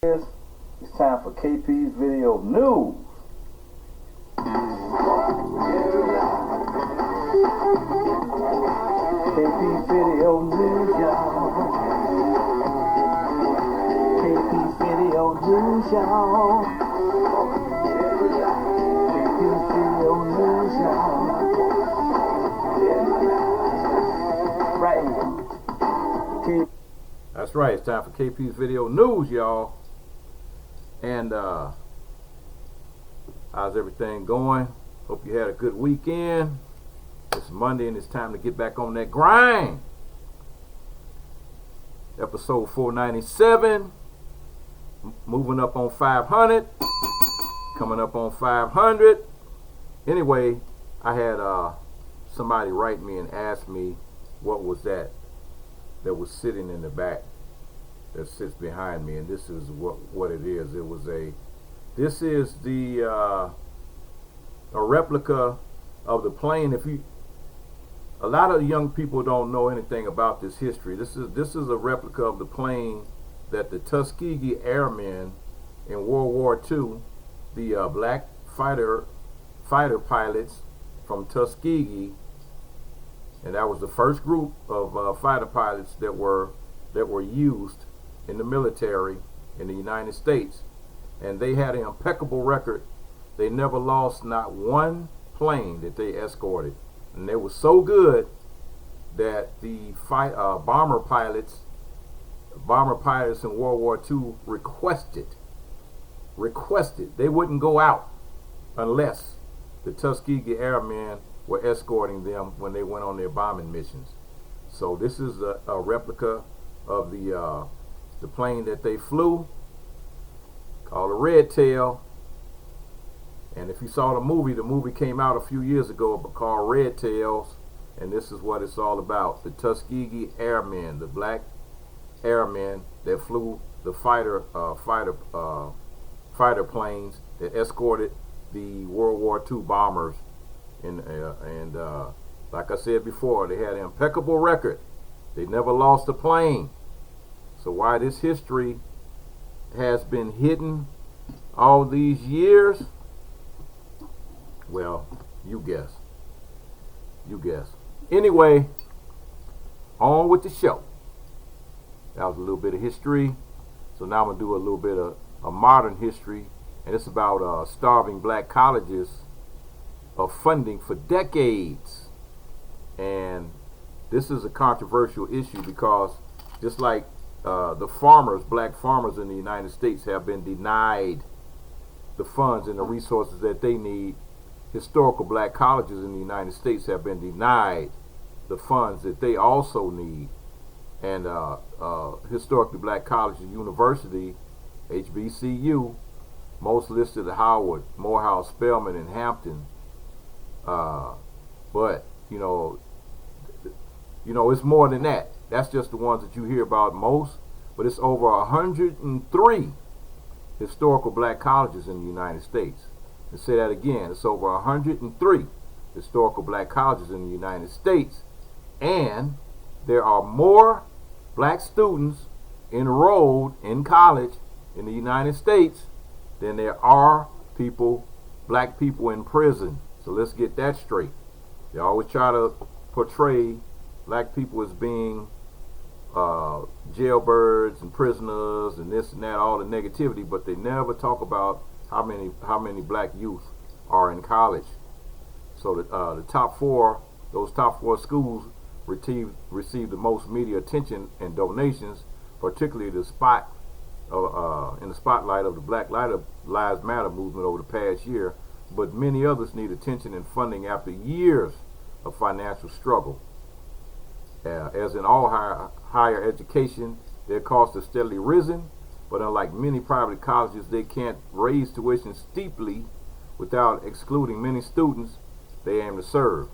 It's time for KP's Video News. KP's Video News, y'all. KP's Video News, y'all. KP's Video News, y'all. Right here. That's right, it's time for KP's Video News, y'all. And how's everything going? Hope you had a good weekend. It's Monday and it's time to get back on that grind. Episode 497. Moving up on 500. Coming up on 500. Anyway, I had somebody write me and ask me what was that was sitting in the back, that sits behind me, and this is what it is. This is the a replica of the plane. A lot of young people don't know anything about this history. This is a replica of the plane that the Tuskegee Airmen in World War II, the black fighter pilots from Tuskegee, and that was the first group of fighter pilots that were used in the military in the United States, and they had an impeccable record. They never lost not one plane that they escorted, and they were so good that the bomber pilots in World War II requested they wouldn't go out unless the Tuskegee Airmen were escorting them when they went on their bombing missions. So this is a replica of the plane that they flew, called a Red Tail. And if you saw the movie came out a few years ago called Red Tails, and this is what it's all about. The Tuskegee Airmen, the black airmen that flew the fighter planes that escorted the World War II bombers. And like I said before, they had an impeccable record. They never lost a plane. So why this history has been hidden all these years? Well, you guess. Anyway, on with the show. That was a little bit of history. So now I'm going to do a little bit of modern history. And it's about starving black colleges of funding for decades. And this is a controversial issue because just like the black farmers in the United States have been denied the funds and the resources that they need, historical black colleges in the United States have been denied the funds that they also need. And historically black colleges, university, HBCU, most listed at Howard, Morehouse, Spelman, and Hampton. But you know, it's more than that. That's just the ones that you hear about most. But it's over 103 historical black colleges in the United States. And say that again, it's over 103 historical black colleges in the United States. And there are more black students enrolled in college in the United States than there are black people in prison. So let's get that straight. They always try to portray black people as being jailbirds and prisoners and this and that, all the negativity, but they never talk about how many black youth are in college. So the top four schools receive the most media attention and donations, particularly in the spotlight of the Black Lives Matter movement over the past year. But many others need attention and funding after years of financial struggle. As in all higher education, their costs have steadily risen, but unlike many private colleges, they can't raise tuition steeply without excluding many students they aim to serve.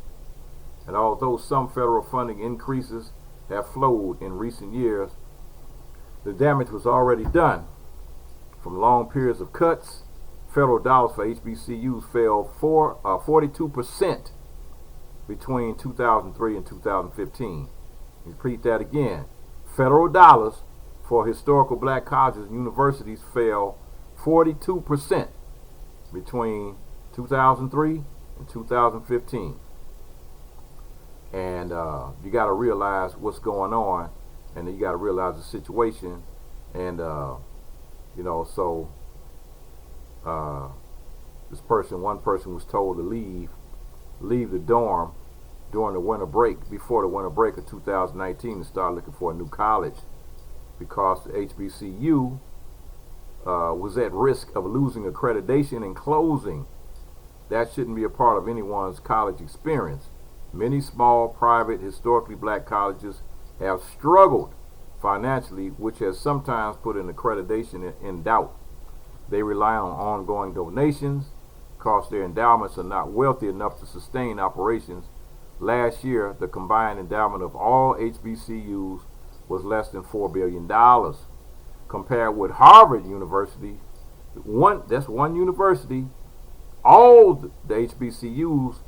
And although some federal funding increases have flowed in recent years, the damage was already done. From long periods of cuts, federal dollars for HBCUs fell 42% between 2003 and 2015. Repeat that again. Federal dollars for historical black colleges and universities fell 42% between 2003 and 2015. And you got to realize what's going on, and then you got to realize the situation. And so one person was told to leave the dorm during the winter break, before the winter break of 2019, and start looking for a new college, because the HBCU was at risk of losing accreditation and closing. That shouldn't be a part of anyone's college experience. Many small, private, historically black colleges have struggled financially, which has sometimes put an accreditation in doubt. They rely on ongoing donations because their endowments are not wealthy enough to sustain operations. Last year, the combined endowment of all HBCUs was less than $4 billion. Compared with Harvard University, that's one university, all the HBCUs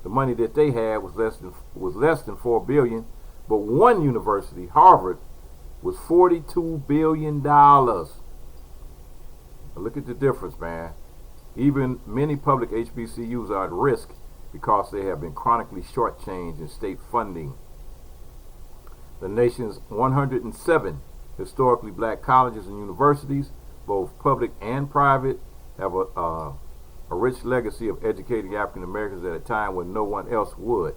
the money that they had was less than $4 billion, but one university, Harvard, was $42 billion. Now look at the difference, man. Even many public HBCUs are at risk because they have been chronically shortchanged in state funding. The nation's 107 historically black colleges and universities, both public and private, have a rich legacy of educating African Americans at a time when no one else would.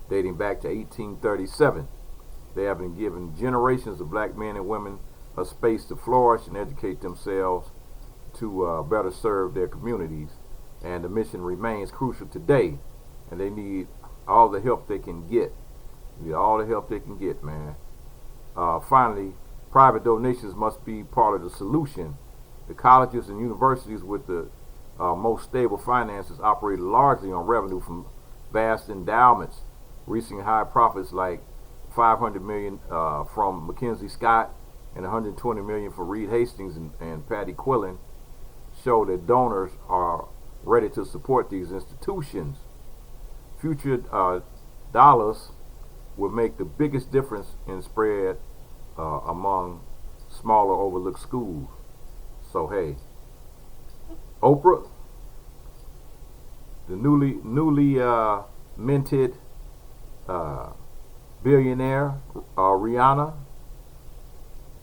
Dating back to 1837, they have been giving generations of black men and women a space to flourish and educate themselves to better serve their communities. And the mission remains crucial today, and they need all the help they can get. Man. Finally, private donations must be part of the solution. The colleges and universities with the most stable finances operate largely on revenue from vast endowments, reaching high profits like $500 million from Mackenzie Scott and $120 million for Reed Hastings and Patty Quillen, show that donors are ready to support these institutions. Future dollars will make the biggest difference in spread among smaller overlooked schools. So hey, Oprah, the newly minted billionaire, Rihanna,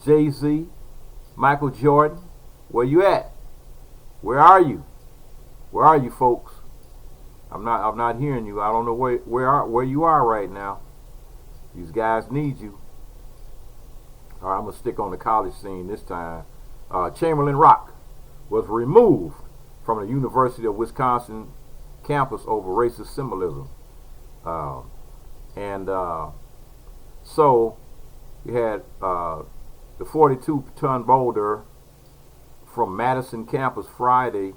Jay-Z, Michael Jordan, where you at? Where are you? Where are you, folks? I'm not hearing you. I don't know where you are right now. These guys need you. All right, I'm gonna stick on the college scene this time. Chamberlain Rock was removed from the University of Wisconsin campus over racist symbolism. So you had the 42-ton boulder from Madison campus Friday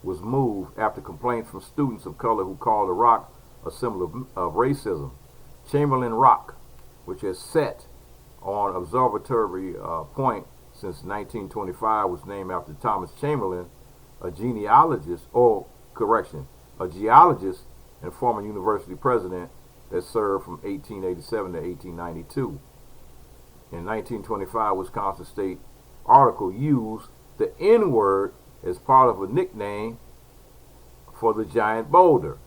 was moved after complaints from students of color who called the rock a symbol of racism. Chamberlain Rock, which has sat on Observatory Point since 1925, was named after Thomas Chamberlain, a geologist and former university president that served from 1887 to 1892. In 1925, Wisconsin State article used the N-word as part of a nickname for the giant boulder.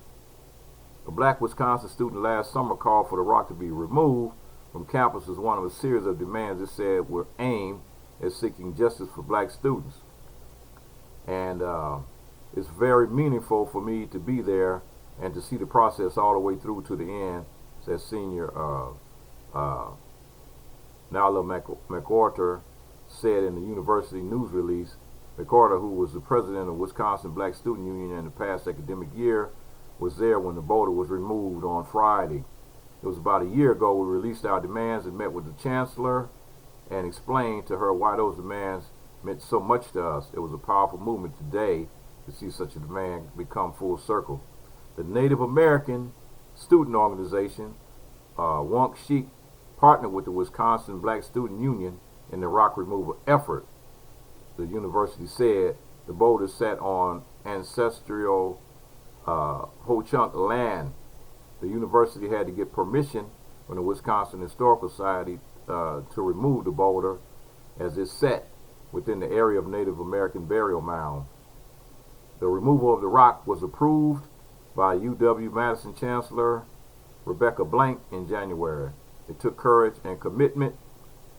A black Wisconsin student last summer called for the rock to be removed from campus as one of a series of demands it said were aimed at seeking justice for black students. And it's very meaningful for me to be there and to see the process all the way through to the end, says senior Nala McArthur said in the university news release. McArthur, who was the president of Wisconsin Black Student Union in the past academic year, was there when the boulder was removed on Friday. It was about a year ago we released our demands and met with the chancellor and explained to her why those demands meant so much to us. It was a powerful movement today to see such a demand become full circle. The Native American Student Organization, Wonk Sheik, partnered with the Wisconsin Black Student Union in the rock removal effort. The university said the boulder sat on ancestral Ho-Chunk land. The university had to get permission from the Wisconsin Historical Society to remove the boulder as it sat within the area of Native American burial mound. The removal of the rock was approved by UW-Madison Chancellor Rebecca Blank in January. It took courage and commitment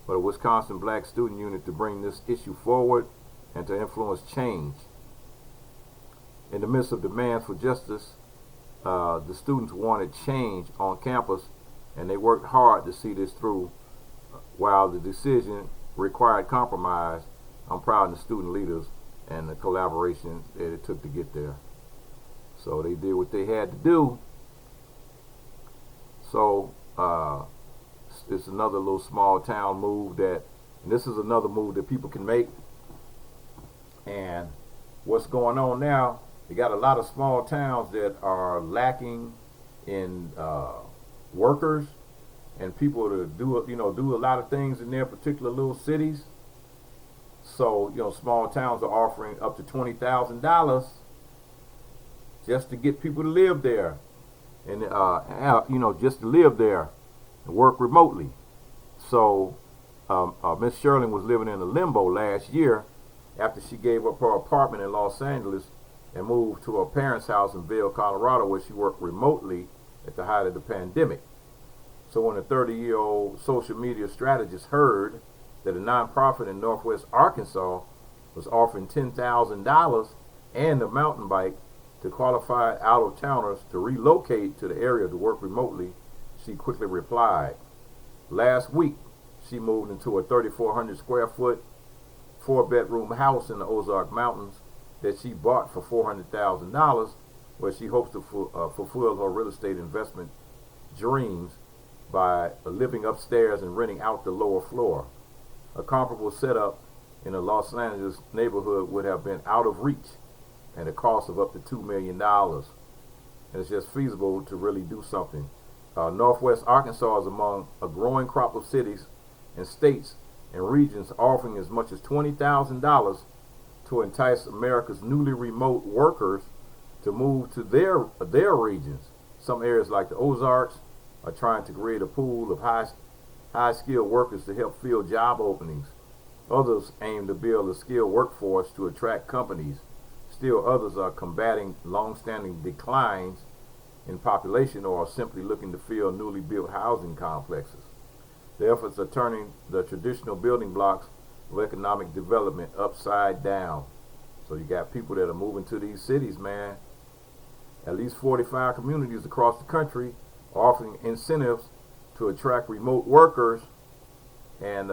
for the Wisconsin Black Student Unit to bring this issue forward and to influence change. In the midst of demands for justice, the students wanted change on campus, and they worked hard to see this through. While the decision required compromise, I'm proud of the student leaders and the collaboration that it took to get there. So they did what they had to do. So it's another little small town move and this is another move that people can make. And what's going on now, you got a lot of small towns that are lacking in workers and people to do a lot of things in their particular little cities. So small towns are offering up to $20,000 just to get people to live there, and just to live there and work remotely. So Miss Sherling was living in a limbo last year after she gave up her apartment in Los Angeles and moved to her parents' house in Vail, Colorado, where she worked remotely at the height of the pandemic. So when a 30-year-old social media strategist heard that a nonprofit in Northwest Arkansas was offering $10,000 and a mountain bike to qualified out-of-towners to relocate to the area to work remotely, she quickly replied. Last week, she moved into a 3,400 square foot, 4-bedroom house in the Ozark Mountains that she bought for $400,000, where she hopes to fulfill her real estate investment dreams by living upstairs and renting out the lower floor. A comparable setup in a Los Angeles neighborhood would have been out of reach and a cost of up to $2 million. And it's just feasible to really do something. Northwest Arkansas is among a growing crop of cities and states and regions offering as much as $20,000 to entice America's newly remote workers to move to their regions. Some areas like the Ozarks are trying to create a pool of high-skilled workers to help fill job openings. Others aim to build a skilled workforce to attract companies. Still others are combating long-standing declines in population or are simply looking to fill newly built housing complexes. The efforts are turning the traditional building blocks of economic development upside down. So you got people that are moving to these cities, man. At least 45 communities across the country are offering incentives to attract remote workers, and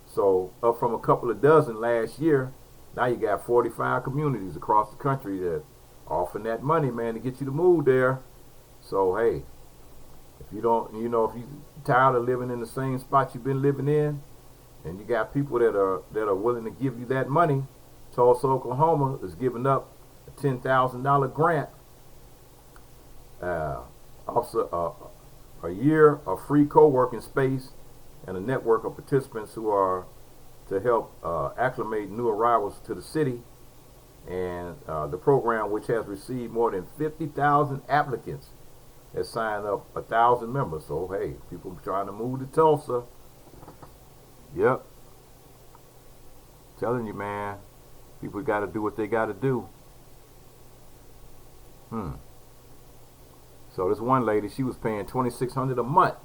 so up from a couple of dozen last year, now you got 45 communities across the country that are offering that money, man, to get you to move there. So hey, if you don't, if you're tired of living in the same spot you've been living in, and you got people that are willing to give you that money, Tulsa, Oklahoma is giving up a $10,000 grant, also a year of free co-working space, and a network of participants who are to help acclimate new arrivals to the city. And the program, which has received more than 50,000 applicants, has signed up 1,000 members. So hey, people trying to move to Tulsa. Yep. Telling you, man, people got to do what they got to do. So this one lady, she was paying $2,600 a month.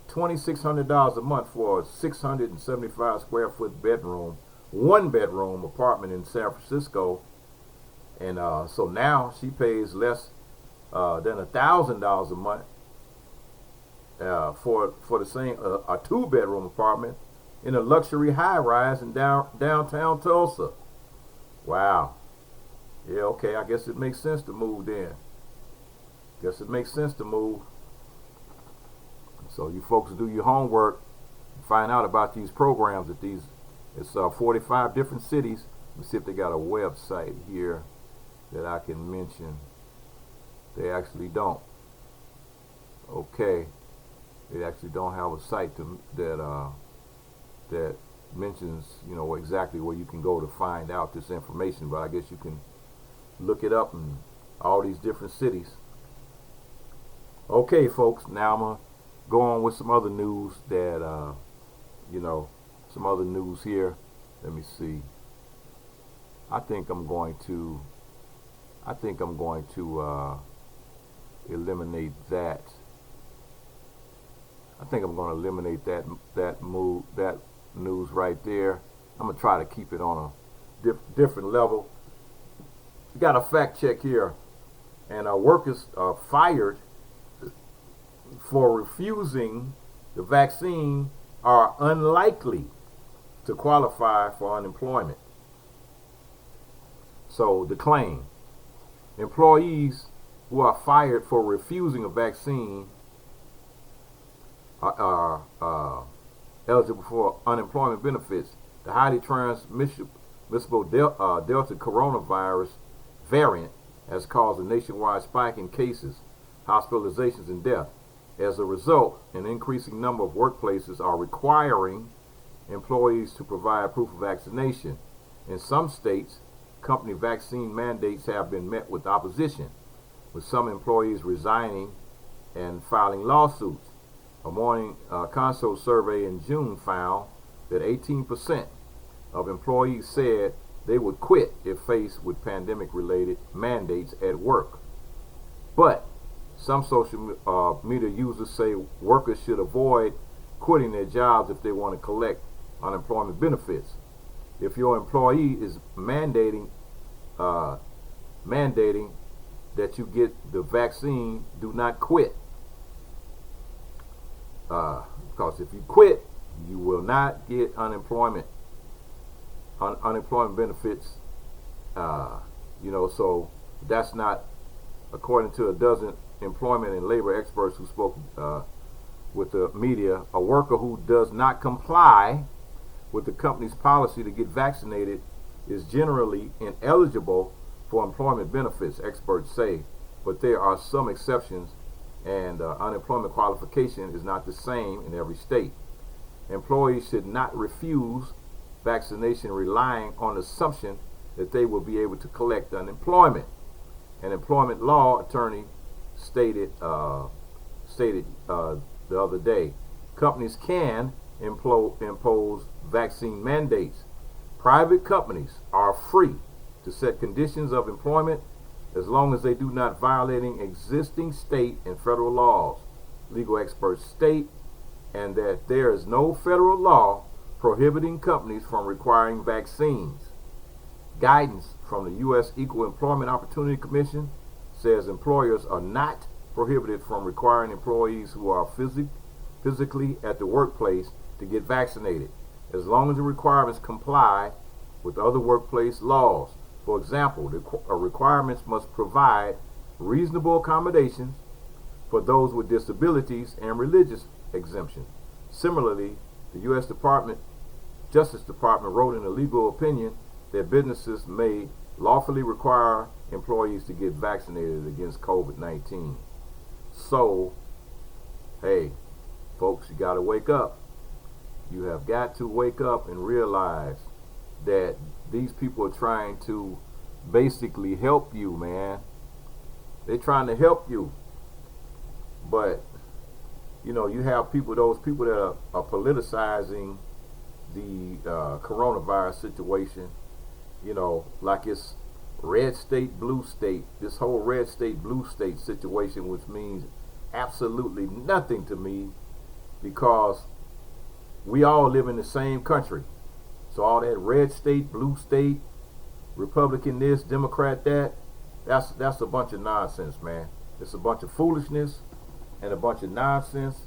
$2,600 a month for a 675 square foot bedroom, 1-bedroom apartment in San Francisco. And so now she pays less than $1,000 a month for the same a 2-bedroom apartment in a luxury high-rise in downtown Tulsa. Wow. Yeah, okay, I guess it makes sense to move then. Guess it makes sense to move. So you folks do your homework, find out about these programs at it's 45 different cities. Let's see if they got a website here that I can mention. They actually don't. Okay, they actually don't have a site that mentions exactly where you can go to find out this information. But I guess you can look it up in all these different cities. Okay, folks, now I'm gonna go on with some other news that, some other news here. Let me see. I think I'm going to eliminate that. I think I'm going to eliminate that news right there. I'm going to try to keep it on a different level. We got a fact check here, and workers are fired for refusing the vaccine are unlikely to qualify for unemployment. So the claim: employees who are fired for refusing a vaccine are eligible for unemployment benefits. The highly transmissible Delta coronavirus variant has caused a nationwide spike in cases, hospitalizations, and death. As a result, an increasing number of workplaces are requiring employees to provide proof of vaccination. In some states, company vaccine mandates have been met with opposition, with some employees resigning and filing lawsuits. A Morning Consult survey in June found that 18% of employees said they would quit if faced with pandemic-related mandates at work. But some social media users say workers should avoid quitting their jobs if they want to collect unemployment benefits. If your employee is mandating that you get the vaccine, do not quit. Because if you quit, you will not get unemployment benefits. So that's not, according to a dozen employment and labor experts who spoke with the media. A worker who does not comply with the company's policy to get vaccinated is generally ineligible for employment benefits, experts say, but there are some exceptions, and unemployment qualification is not the same in every state. Employees should not refuse vaccination relying on the assumption that they will be able to collect unemployment. An employment law attorney stated the other day, companies can impose vaccine mandates. Private companies are free to set conditions of employment as long as they do not violating existing state and federal laws, legal experts state, and that there is no federal law prohibiting companies from requiring vaccines. Guidance from the U.S. Equal Employment Opportunity Commission says employers are not prohibited from requiring employees who are physically at the workplace to get vaccinated, as long as the requirements comply with other workplace laws. For example, the requirements must provide reasonable accommodations for those with disabilities and religious exemptions. Similarly, the U.S. Justice Department wrote in a legal opinion that businesses may lawfully require employees to get vaccinated against COVID-19. So, hey, folks, you got to wake up. You have got to wake up and realize that these people are trying to basically help you, man. They're trying to help you. But, you have those people that are politicizing the coronavirus situation, like it's red state, blue state, this whole red state, blue state situation, which means absolutely nothing to me, because we all live in the same country. So all that red state, blue state, Republican this, Democrat that, that's a bunch of nonsense, man. It's a bunch of foolishness and a bunch of nonsense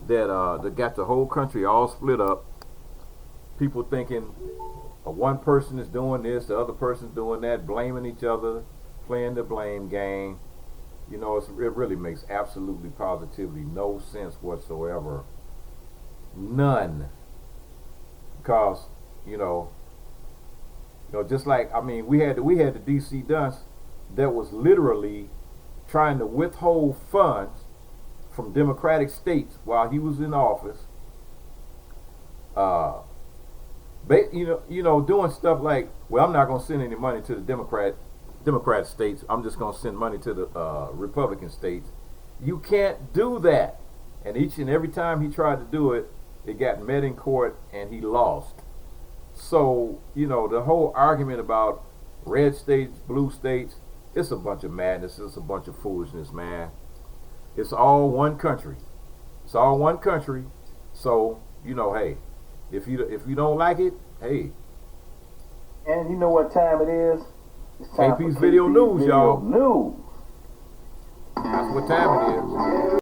that got the whole country all split up. People thinking one person is doing this, the other person's doing that, blaming each other, playing the blame game. It really makes absolutely positively no sense whatsoever. None. Because, just like, we had the DC Dunce that was literally trying to withhold funds from Democratic states while he was in office. Doing stuff like, well, I'm not going to send any money to the Democrat states. I'm just going to send money to the Republican states. You can't do that. And each and every time he tried to do it, it got met in court and he lost. So, you know, the whole argument about red states, blue states, it's a bunch of madness. It's a bunch of foolishness, man. It's all one country. It's all one country. So, you know, hey, if you don't like it, hey. And you know what time it is? It's time KP's for Video News, y'all. News. That's what time it is.